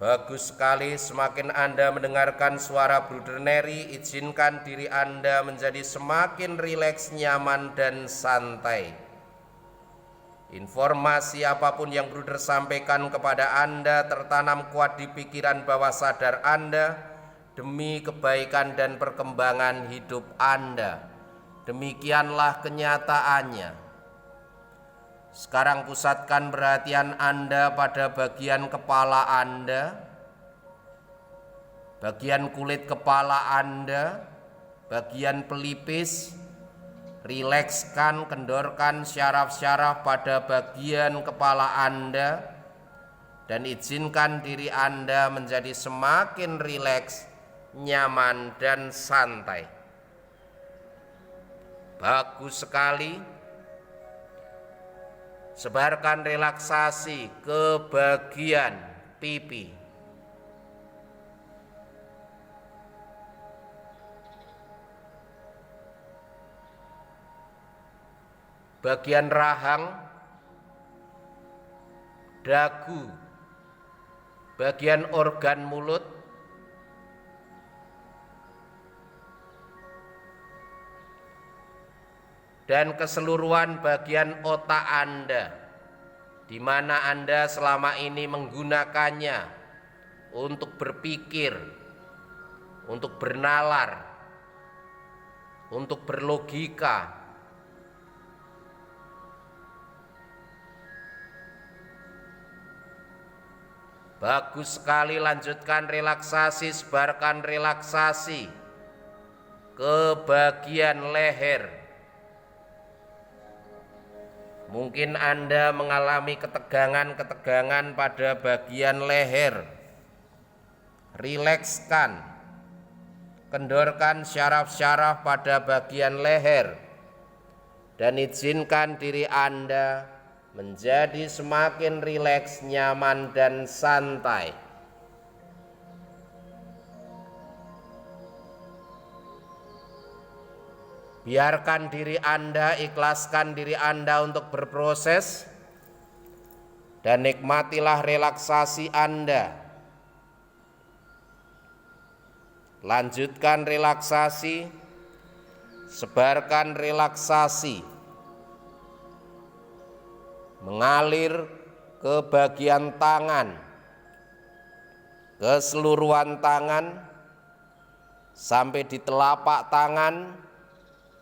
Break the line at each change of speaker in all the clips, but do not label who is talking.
Bagus sekali, semakin Anda mendengarkan suara Bruder Neri, izinkan diri Anda menjadi semakin rileks, nyaman, dan santai. Informasi apapun yang Bruder sampaikan kepada Anda tertanam kuat di pikiran bawah sadar Anda demi kebaikan dan perkembangan hidup Anda. Demikianlah kenyataannya. Sekarang pusatkan perhatian Anda pada bagian kepala Anda, bagian kulit kepala Anda, bagian pelipis. Rilekskan, kendorkan syaraf-syaraf pada bagian kepala Anda dan izinkan diri Anda menjadi semakin rileks, nyaman, dan santai. Bagus sekali. Sebarkan relaksasi ke bagian pipi, bagian rahang, dagu, bagian organ mulut, dan keseluruhan bagian otak Anda, di mana Anda selama ini menggunakannya untuk berpikir, untuk bernalar, untuk berlogika. Bagus sekali, lanjutkan relaksasi, sebarkan relaksasi ke bagian leher. Mungkin Anda mengalami ketegangan-ketegangan pada bagian leher. Rilekskan, kendorkan syaraf-syaraf pada bagian leher dan izinkan diri Anda menjadi semakin rileks, nyaman, dan santai. Biarkan diri Anda, ikhlaskan diri Anda untuk berproses dan nikmatilah relaksasi Anda. Lanjutkan relaksasi, sebarkan relaksasi, mengalir ke bagian tangan, keseluruhan tangan, sampai di telapak tangan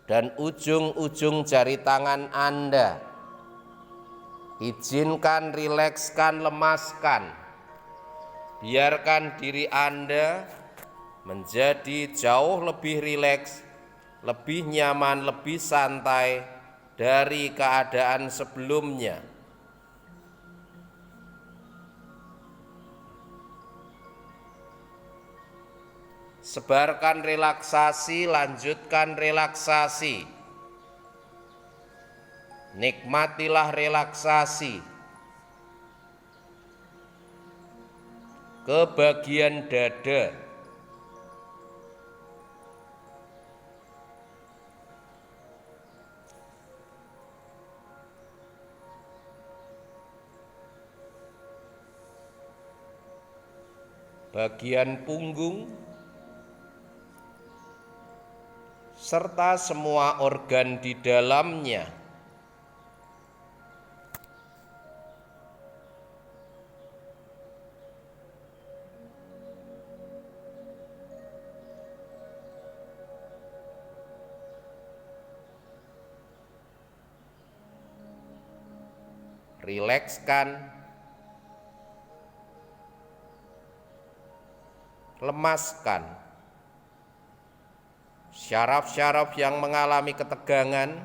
dan ujung-ujung jari tangan Anda. Izinkan, rilekskan, lemaskan. Biarkan diri Anda menjadi jauh lebih rileks, lebih nyaman, lebih santai dari keadaan sebelumnya. Sebarkan relaksasi, lanjutkan relaksasi. Nikmatilah relaksasi ke bagian dada, bagian punggung, serta semua organ di dalamnya. Rilekskan, lemaskan syaraf-syaraf yang mengalami ketegangan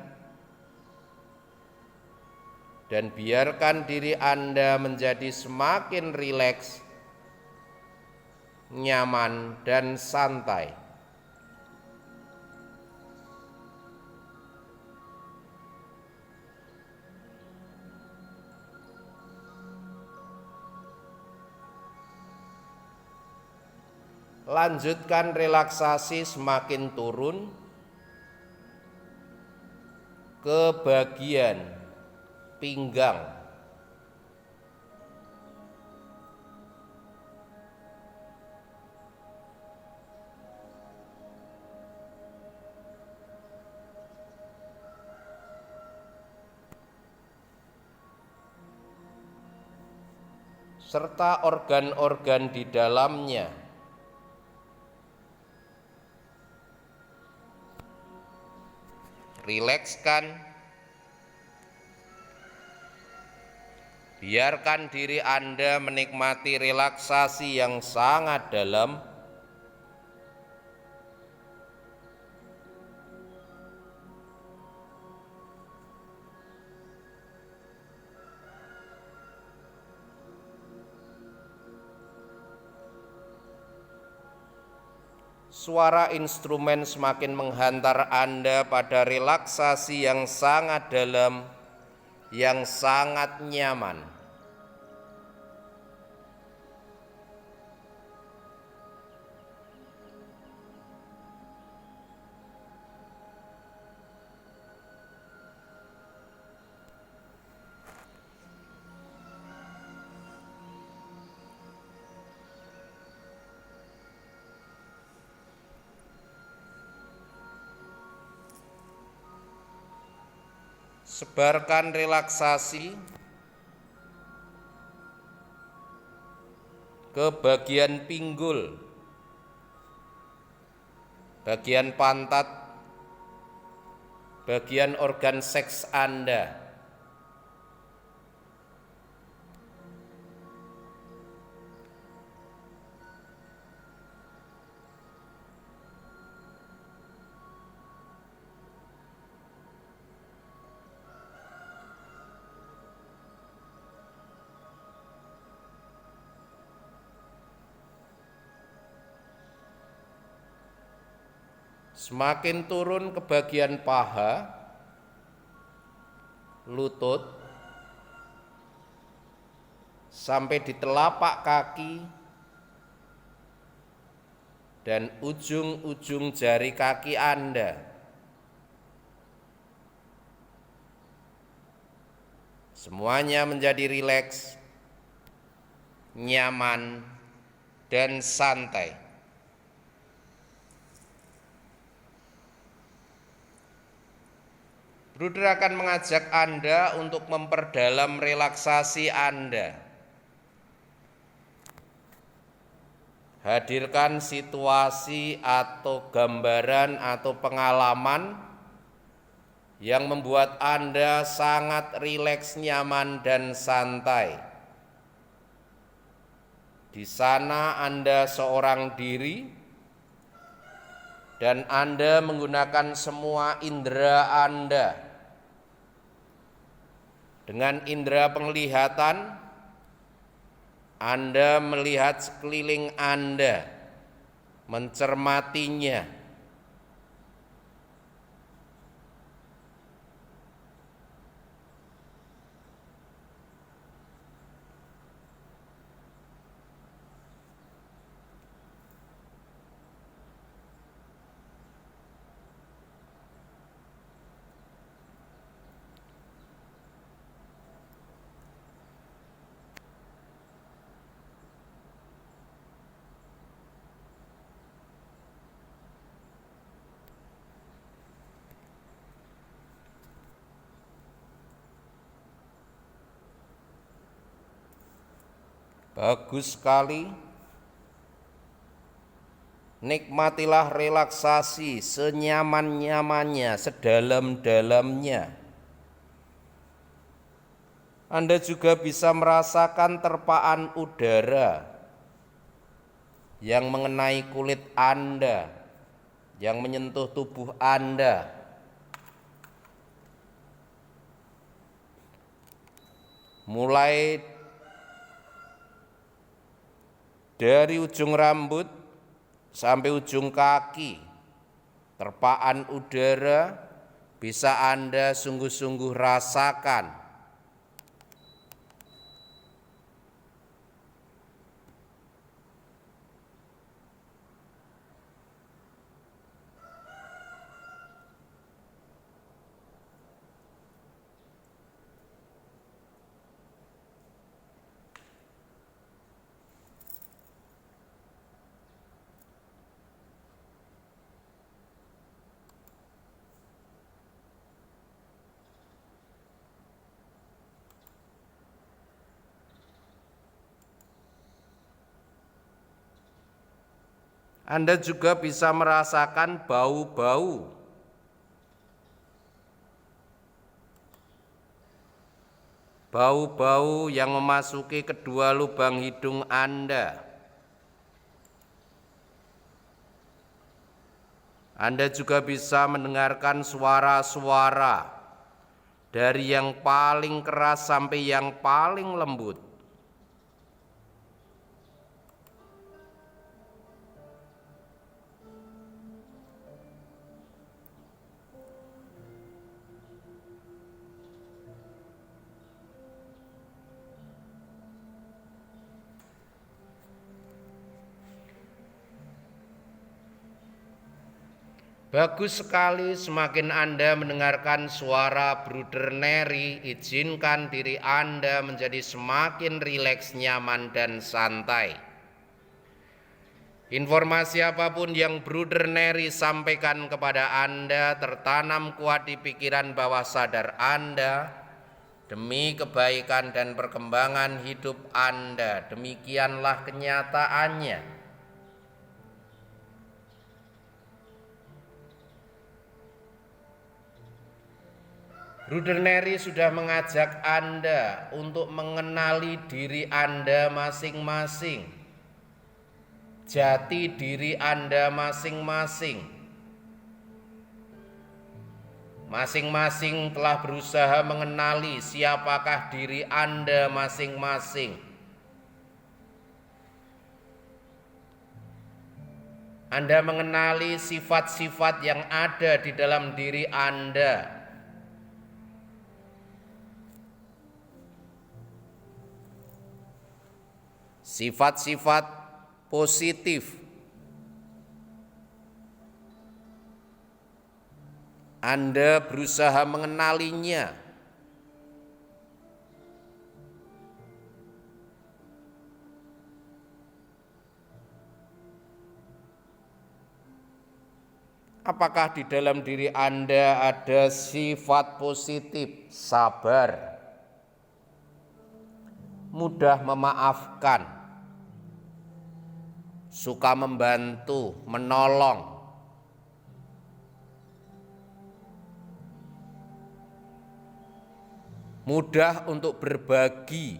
dan biarkan diri Anda menjadi semakin rileks, nyaman, dan santai. Lanjutkan relaksasi semakin turun ke bagian pinggang, serta organ-organ di dalamnya. Rilekskan, biarkan diri Anda menikmati relaksasi yang sangat dalam. Suara instrumen semakin menghantar Anda pada relaksasi yang sangat dalam, yang sangat nyaman. Sebarkan relaksasi ke bagian pinggul, bagian pantat, bagian organ seks Anda. Semakin turun ke bagian paha, lutut, sampai di telapak kaki dan ujung-ujung jari kaki Anda. Semuanya menjadi rileks, nyaman, dan santai. Bruder akan mengajak Anda untuk memperdalam relaksasi Anda. Hadirkan situasi atau gambaran atau pengalaman yang membuat Anda sangat rileks, nyaman, dan santai. Di sana Anda seorang diri dan Anda menggunakan semua indera Anda. Dengan indera penglihatan, Anda melihat sekeliling Anda, mencermatinya. Bagus sekali. Nikmatilah relaksasi senyaman-nyamannya, sedalam-dalamnya. Anda juga bisa merasakan terpaan udara yang mengenai kulit Anda, yang menyentuh tubuh Anda. Mulai dari ujung rambut sampai ujung kaki, terpaan udara bisa Anda sungguh-sungguh rasakan. Anda juga bisa merasakan bau-bau. Bau-bau yang memasuki kedua lubang hidung Anda. Anda juga bisa mendengarkan suara-suara dari yang paling keras sampai yang paling lembut. Bagus sekali, semakin Anda mendengarkan suara Bruder Neri, izinkan diri Anda menjadi semakin rileks, nyaman, dan santai. Informasi apapun yang Bruder Neri sampaikan kepada Anda tertanam kuat di pikiran bawah sadar Anda demi kebaikan dan perkembangan hidup Anda. Demikianlah kenyataannya. Bruder Neri sudah mengajak Anda untuk mengenali diri Anda masing-masing, jati diri Anda masing-masing. Masing-masing telah berusaha mengenali siapakah diri Anda masing-masing. Anda mengenali sifat-sifat yang ada di dalam diri Anda. Sifat-sifat positif. Anda berusaha mengenalinya. Apakah di dalam diri Anda ada sifat positif, sabar, mudah memaafkan, suka membantu, menolong, mudah untuk berbagi,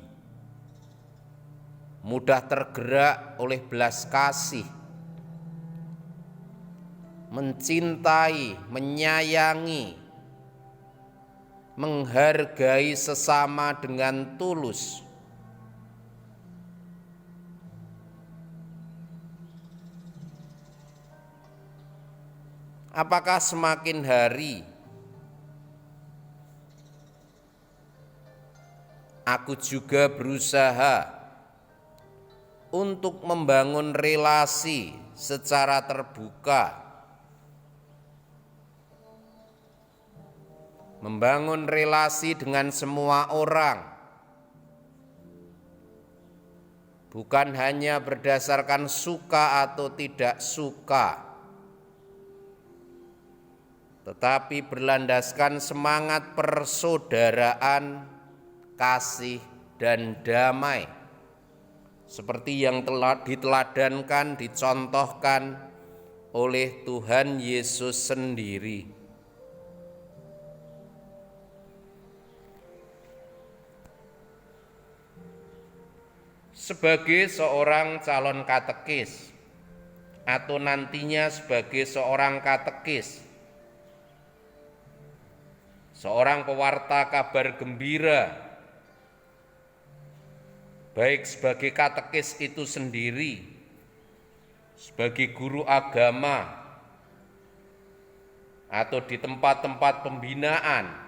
mudah tergerak oleh belas kasih, mencintai, menyayangi, menghargai sesama dengan tulus. Apakah semakin hari aku juga berusaha untuk membangun relasi secara terbuka, membangun relasi dengan semua orang, bukan hanya berdasarkan suka atau tidak suka, tetapi berlandaskan semangat persaudaraan, kasih, dan damai, seperti yang telah diteladankan, dicontohkan oleh Tuhan Yesus sendiri. Sebagai seorang calon katekis atau nantinya sebagai seorang katekis, seorang pewarta kabar gembira, baik sebagai katekis itu sendiri, sebagai guru agama, atau di tempat-tempat pembinaan,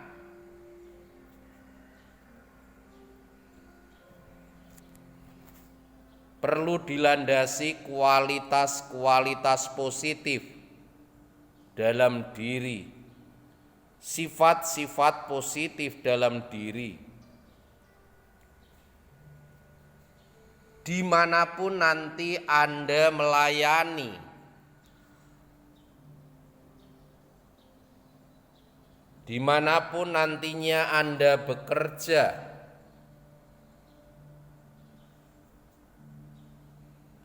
perlu dilandasi kualitas-kualitas positif dalam diri, sifat-sifat positif dalam diri. Dimanapun nanti Anda melayani, dimanapun nantinya Anda bekerja,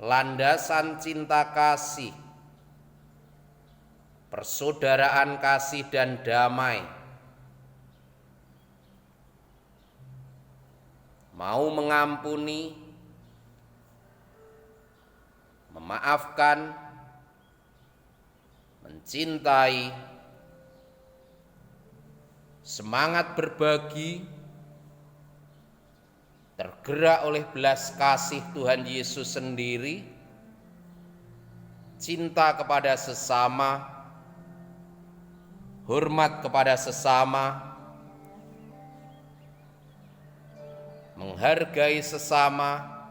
landasan cinta kasih, persaudaraan kasih dan damai, mau mengampuni, memaafkan, mencintai, semangat berbagi, tergerak oleh belas kasih Tuhan Yesus sendiri, cinta kepada sesama, hormat kepada sesama, menghargai sesama,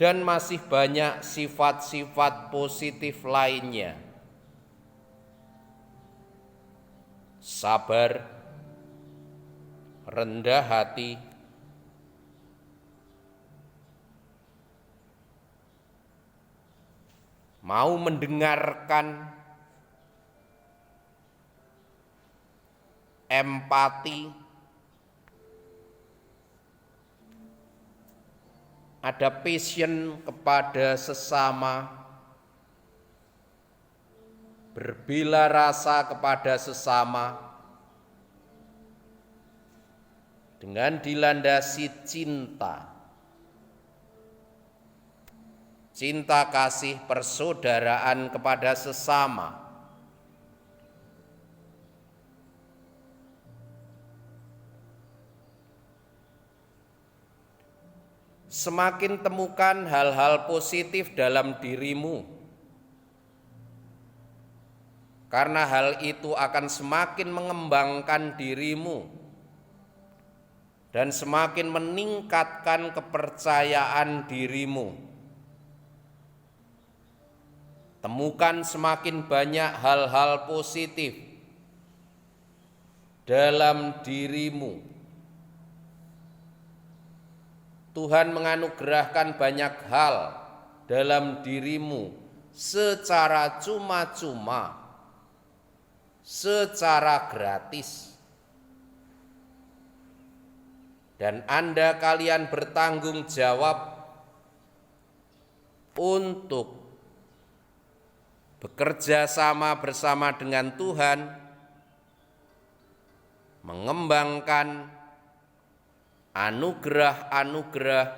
dan masih banyak sifat-sifat positif lainnya. Sabar, rendah hati, mau mendengarkan, empati, ada passion kepada sesama, berbela rasa kepada sesama, dengan dilandasi cinta, cinta kasih persaudaraan kepada sesama. Semakin temukan hal-hal positif dalam dirimu, karena hal itu akan semakin mengembangkan dirimu dan semakin meningkatkan kepercayaan dirimu. Temukan semakin banyak hal-hal positif dalam dirimu. Tuhan menganugerahkan banyak hal dalam dirimu secara cuma-cuma, secara gratis. Dan kalian bertanggung jawab untuk bekerja sama bersama dengan Tuhan, mengembangkan anugerah-anugerah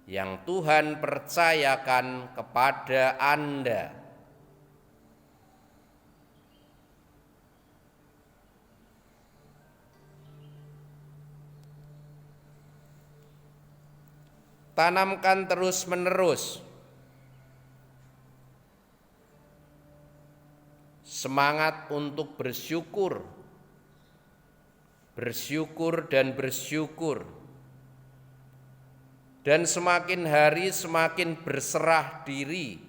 yang Tuhan percayakan kepada Anda. Tanamkan terus-menerus semangat untuk bersyukur, bersyukur dan bersyukur, dan semakin hari semakin berserah diri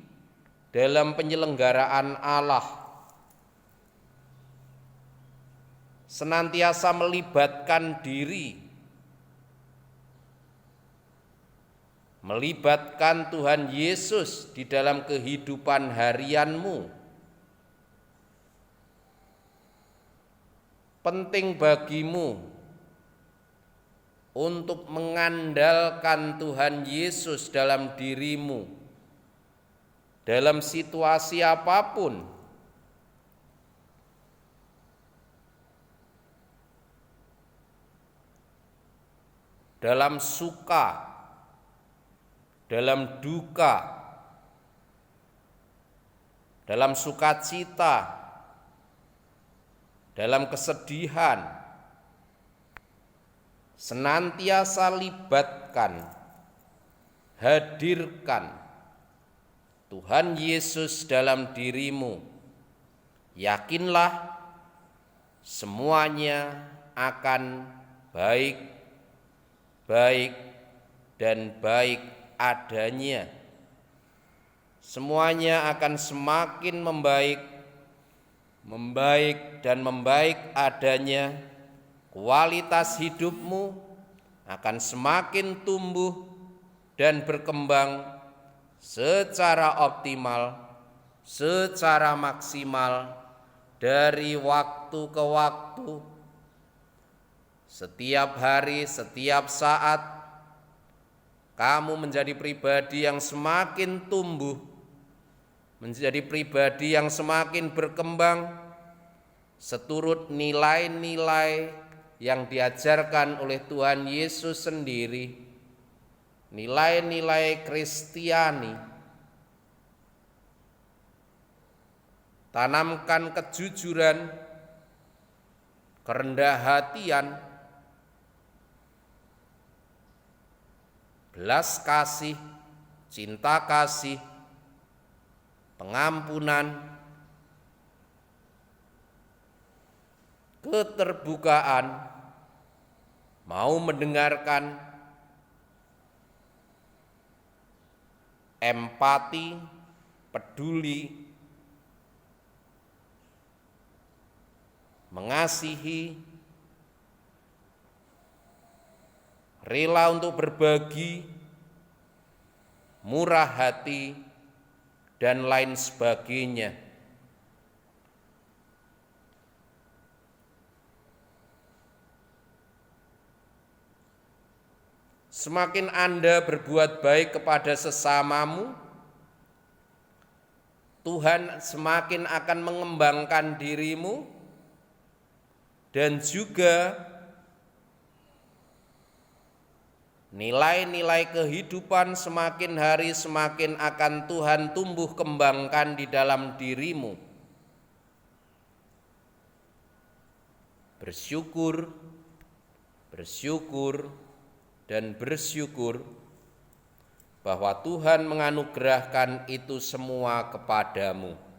dalam penyelenggaraan Allah, senantiasa melibatkan diri, melibatkan Tuhan Yesus di dalam kehidupan harianmu. Penting bagimu untuk mengandalkan Tuhan Yesus dalam dirimu, dalam situasi apapun. Dalam suka, dalam duka, dalam sukacita, dalam kesedihan, senantiasa libatkan, hadirkan Tuhan Yesus dalam dirimu. Yakinlah semuanya akan baik dan baik adanya. Semuanya akan semakin membaik dan membaik adanya. Kualitas hidupmu akan semakin tumbuh dan berkembang secara optimal, secara maksimal, dari waktu ke waktu, setiap hari, setiap saat, kamu menjadi pribadi yang semakin tumbuh, menjadi pribadi yang semakin berkembang, seturut nilai-nilai yang diajarkan oleh Tuhan Yesus sendiri, nilai-nilai Kristiani. Tanamkan kejujuran, kerendah hatian, belas kasih, cinta kasih, pengampunan, keterbukaan, mau mendengarkan, empati, peduli, mengasihi, rela untuk berbagi, murah hati, dan lain sebagainya. Semakin Anda berbuat baik kepada sesamamu, Tuhan semakin akan mengembangkan dirimu, dan juga nilai-nilai kehidupan semakin hari semakin akan Tuhan tumbuh kembangkan di dalam dirimu. Bersyukur, bersyukur, dan bersyukur bahwa Tuhan menganugerahkan itu semua kepadamu.